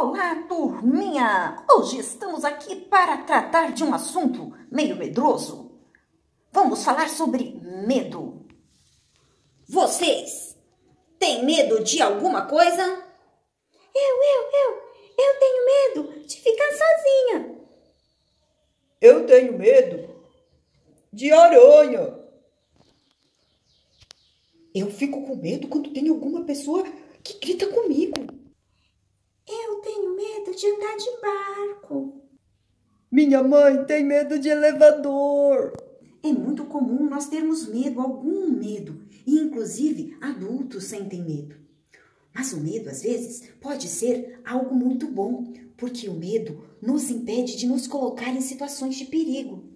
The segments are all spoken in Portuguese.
Olá, turminha! Hoje estamos aqui para tratar de um assunto meio medroso. Vamos falar sobre medo. Vocês têm medo de alguma coisa? Eu tenho medo de ficar sozinha. Eu tenho medo de aranha. Eu fico com medo quando tem alguma pessoa que grita comigo. Eu tenho medo de andar de barco. Minha mãe tem medo de elevador. É muito comum nós termos medo, algum medo, e inclusive adultos sentem medo. Mas o medo, às vezes, pode ser algo muito bom, porque o medo nos impede de nos colocar em situações de perigo.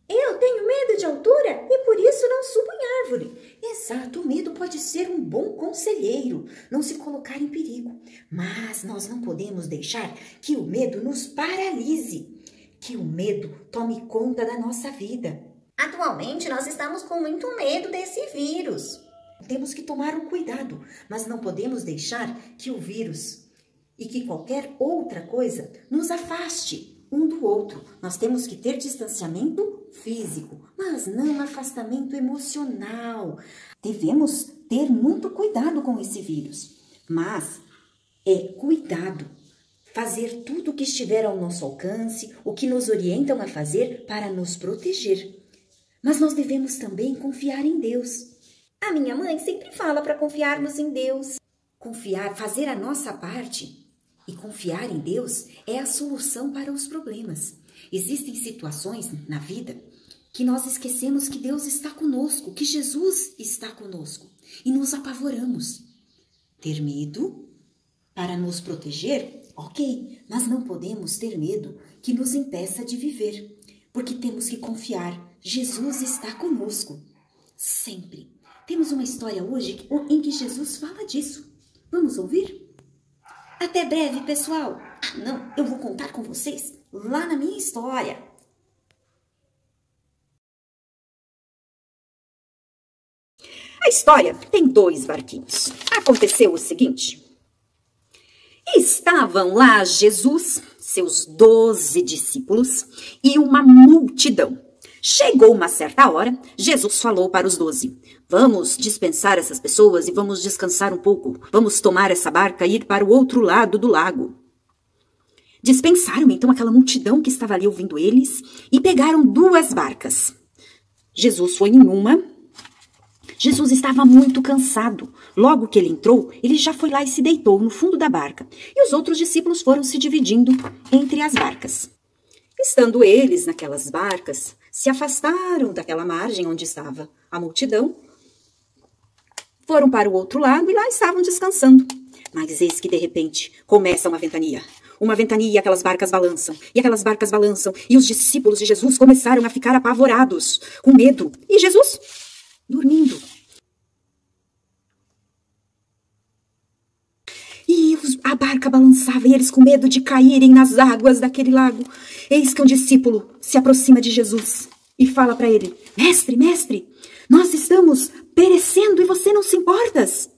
Eu tenho medo de altura e por isso não subo em árvore. Exato, o medo pode ser um bom conselheiro, não se colocar em perigo. Mas nós não podemos deixar que o medo nos paralise, que o medo tome conta da nossa vida. Atualmente nós estamos com muito medo desse vírus. Temos que tomar um cuidado, mas não podemos deixar que o vírus e que qualquer outra coisa nos afaste um do outro. Nós temos que ter distanciamento físico, mas não afastamento emocional. Devemos ter muito cuidado com esse vírus, mas cuidado. Fazer tudo o que estiver ao nosso alcance, o que nos orientam a fazer para nos proteger. Mas nós devemos também confiar em Deus. A minha mãe sempre fala para confiarmos em Deus. Confiar, fazer a nossa parte e confiar em Deus é a solução para os problemas. Existem situações na vida que nós esquecemos que Deus está conosco, que Jesus está conosco e nos apavoramos. Ter medo para nos proteger, ok, mas não podemos ter medo que nos impeça de viver, porque temos que confiar. Jesus está conosco, sempre. Temos uma história hoje em que Jesus fala disso. Vamos ouvir? Até breve, pessoal. Não, eu vou contar com vocês lá na minha história. A história tem 2 barquinhos. Aconteceu o seguinte. Estavam lá Jesus, seus 12 discípulos e uma multidão. Chegou uma certa hora, Jesus falou para os 12, vamos dispensar essas pessoas e vamos descansar um pouco. Vamos tomar essa barca e ir para o outro lado do lago. Dispensaram então aquela multidão que estava ali ouvindo eles e pegaram 2 barcas. Jesus foi em uma. Jesus estava muito cansado. Logo que ele entrou, ele já foi lá e se deitou no fundo da barca. E os outros discípulos foram se dividindo entre as barcas. Estando eles naquelas barcas, se afastaram daquela margem onde estava a multidão, foram para o outro lado e lá estavam descansando. Mas eis que, de repente, começa uma ventania. Uma ventania e aquelas barcas balançam. E aquelas barcas balançam. E os discípulos de Jesus começaram a ficar apavorados, com medo. E Jesus, dormindo. E a barca balançava e eles com medo de caírem nas águas daquele lago. Eis que um discípulo se aproxima de Jesus e fala para ele, mestre, mestre, nós estamos perecendo e você não se importas?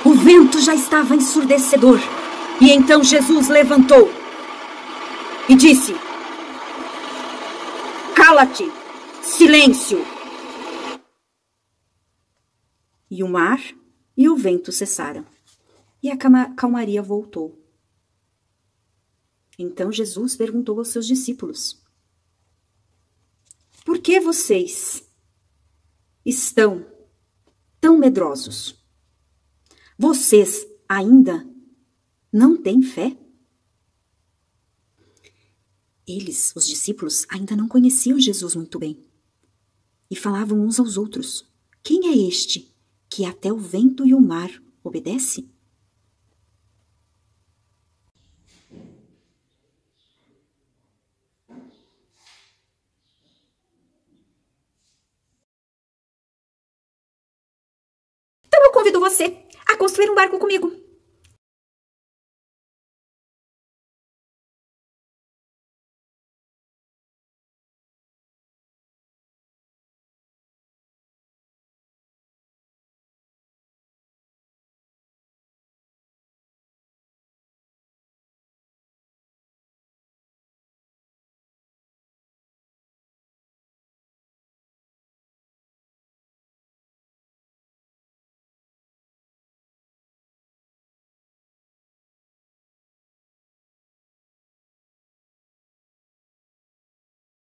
O vento já estava ensurdecedor e então Jesus levantou e disse, cala-te, silêncio. E o mar e o vento cessaram e a calmaria voltou. Então Jesus perguntou aos seus discípulos, por que vocês estão tão medrosos? Vocês ainda não têm fé? Eles, os discípulos, ainda não conheciam Jesus muito bem e falavam uns aos outros, quem é este que até o vento e o mar obedece? Então eu convido você a construir um barco comigo.